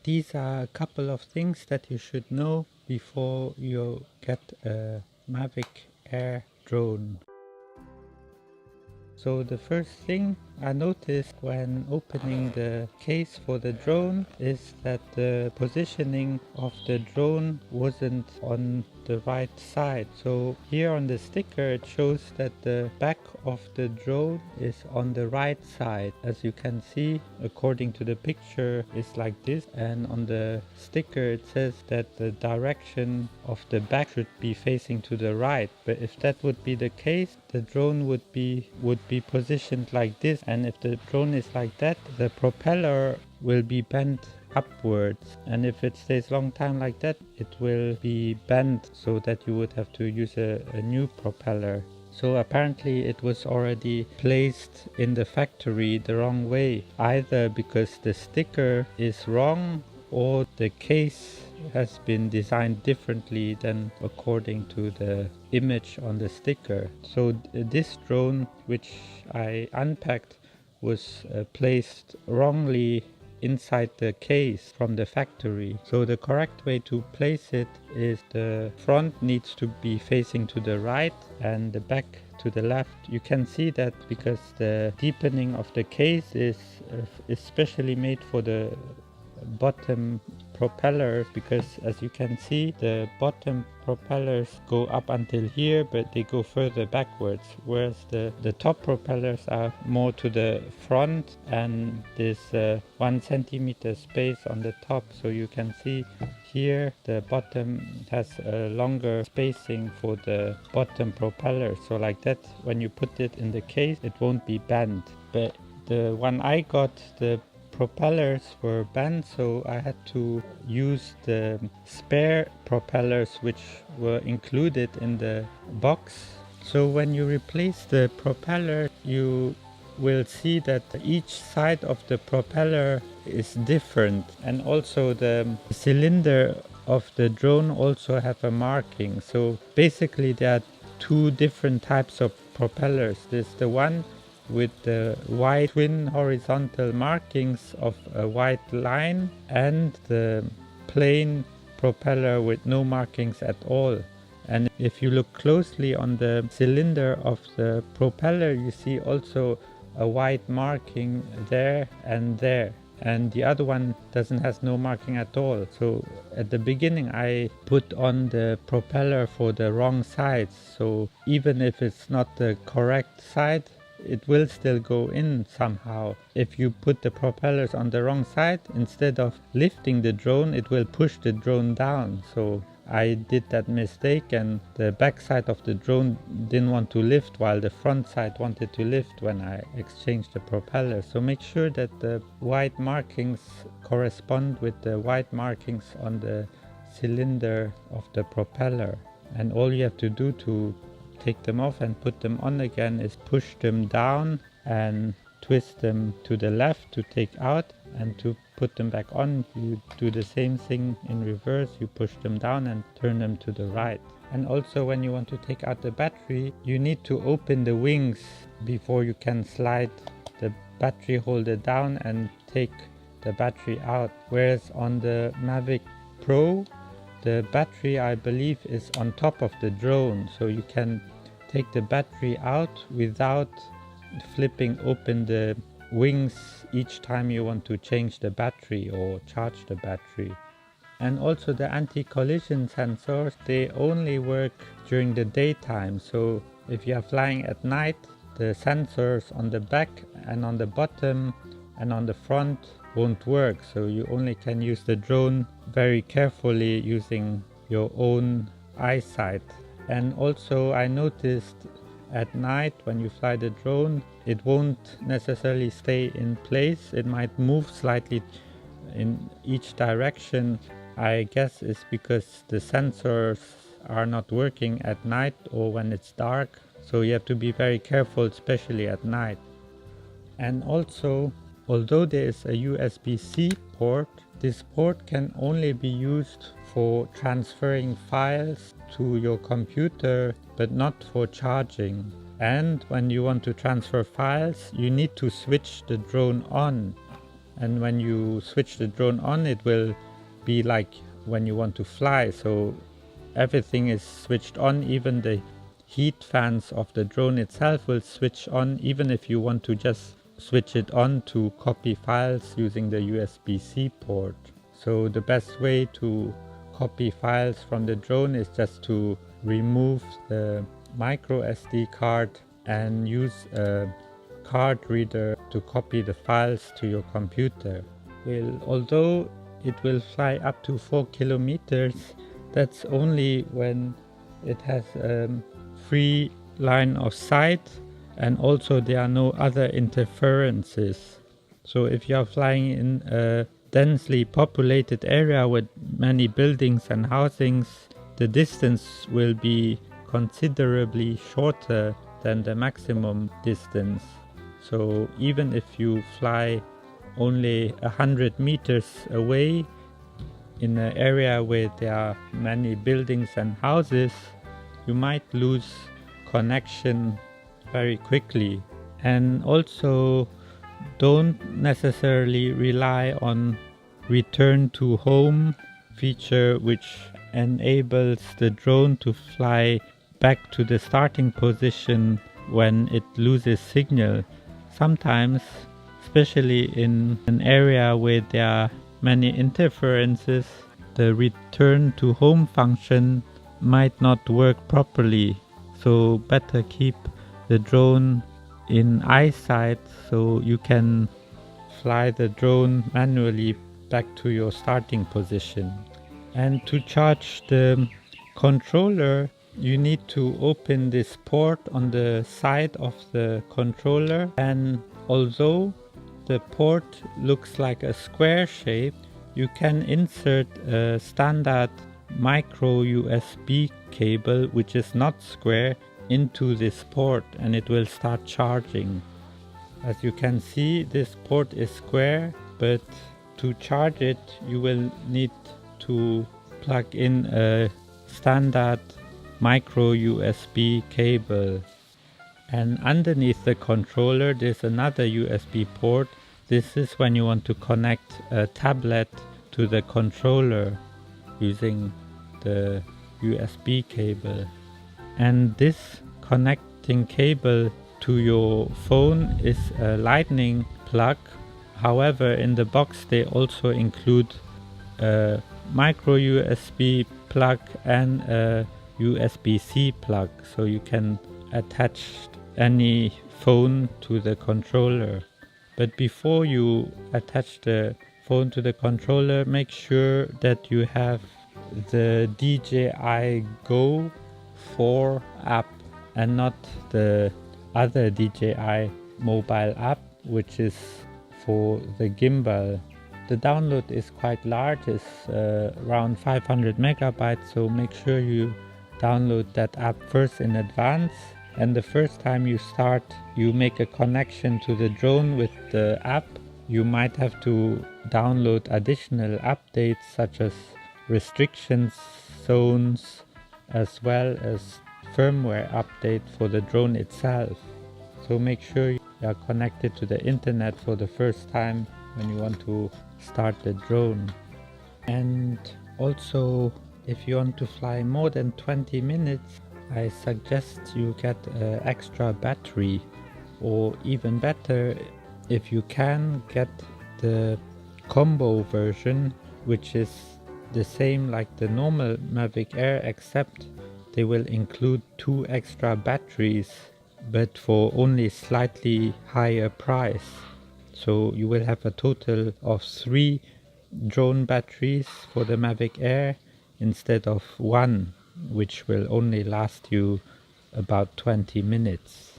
These are a couple of things that you should know before you get a Mavic Air drone. So the first thing I noticed when opening the case for the drone is that the positioning of the drone wasn't on the right side. So here on the sticker it shows that the back of the drone is on the right side. As you can see, according to the picture, it's like this, and on the sticker it says that the direction of the back should be facing to the right. But if that would be the case, the drone would be positioned like this, and if the drone is like that, the propeller will be bent upwards, and if it stays long time like that, it will be bent, so that you would have to use a new propeller. So apparently it was already placed in the factory the wrong way, either because the sticker is wrong or the case has been designed differently than according to the image on the sticker. So this drone, which I unpacked, was placed wrongly inside the case from the factory. So the correct way to place it is the front needs to be facing to the right and the back to the left. You can see that because the deepening of the case is especially made for the bottom propellers, because as you can see, the bottom propellers go up until here, but they go further backwards, whereas the top propellers are more to the front, and there's 1 centimeter space on the top. So you can see here the bottom has a longer spacing for the bottom propeller, so like that when you put it in the case it won't be bent. But the one I got, the propellers were bent, so I had to use the spare propellers which were included in the box. So when you replace the propeller, you will see that each side of the propeller is different, and also the cylinder of the drone also have a marking. So basically there are two different types of propellers. There's the one with the white twin horizontal markings of a white line, and the plain propeller with no markings at all. And if you look closely on the cylinder of the propeller, you see also a white marking there, and the other one has no marking at all. So at the beginning I put on the propeller for the wrong side, so even if it's not the correct side, it will still go in somehow. If you put the propellers on the wrong side, instead of lifting the drone, it will push the drone down. So I did that mistake, and the back side of the drone didn't want to lift while the front side wanted to lift when I exchanged the propeller. So make sure that the white markings correspond with the white markings on the cylinder of the propeller. And all you have to do to take them off and put them on again is push them down and twist them to the left to take out, and to put them back on you do the same thing in reverse. You push them down and turn them to the right. And also when you want to take out the battery, you need to open the wings before you can slide the battery holder down and take the battery out. Whereas on the Mavic Pro, the battery, I believe, is on top of the drone, so you can take the battery out without flipping open the wings each time you want to change the battery or charge the battery. And also the anti-collision sensors, they only work during the daytime. So if you are flying at night, the sensors on the back and on the bottom and on the front won't work. So you only can use the drone very carefully using your own eyesight. And also I noticed at night when you fly the drone, it won't necessarily stay in place. It might move slightly in each direction. I guess it's because the sensors are not working at night or when it's dark. So you have to be very careful, especially at night. And also, although there is a USB-C port, this port can only be used for transferring files to your computer, but not for charging. And when you want to transfer files, you need to switch the drone on. and when you switch the drone on, it will be like when you want to fly. So everything is switched on, even the heat fans of the drone itself will switch on, even if you want to just switch it on to copy files using the USB-C port. So the best way to copy files from the drone is just to remove the micro SD card and use a card reader to copy the files to your computer. Well, although it will fly up to 4 kilometers, that's only when it has a free line of sight, and also there are no other interferences. So if you are flying in a densely populated area with many buildings and housings, the distance will be considerably shorter than the maximum distance. So even if you fly only 100 meters away in an area where there are many buildings and houses, you might lose connection very quickly. And also don't necessarily rely on return to home feature, which enables the drone to fly back to the starting position when it loses signal. Sometimes, especially in an area where there are many interferences, the return to home function might not work properly. So better keep the drone in eyesight so you can fly the drone manually back to your starting position. And to charge the controller, you need to open this port on the side of the controller, and although the port looks like a square shape, you can insert a standard micro USB cable which is not square into this port, and it will start charging. As you can see, this port is square, but to charge it you will need to plug in a standard micro USB cable. And underneath the controller there's another USB port. This is when you want to connect a tablet to the controller using the USB cable. And this connecting cable to your phone is a lightning plug. However, in the box they also include a micro USB plug and a USB-C plug, so you can attach any phone to the controller. But before you attach the phone to the controller, make sure that you have the DJI Go 4 app and not the other DJI mobile app, which is for the gimbal. The download is quite large, it's around 500 megabytes, so make sure you download that app first in advance. And the first time you start, you make a connection to the drone with the app, you might have to download additional updates such as restrictions zones, as well as firmware update for the drone itself. So make sure you are connected to the internet for the first time when you want to start the drone. And also, if you want to fly more than 20 minutes, I suggest you get an extra battery, or even better, if you can, get the combo version, which is the same like the normal Mavic Air, except they will include 2 extra batteries, but for only slightly higher price. So you will have a total of 3 drone batteries for the Mavic Air instead of 1, which will only last you about 20 minutes.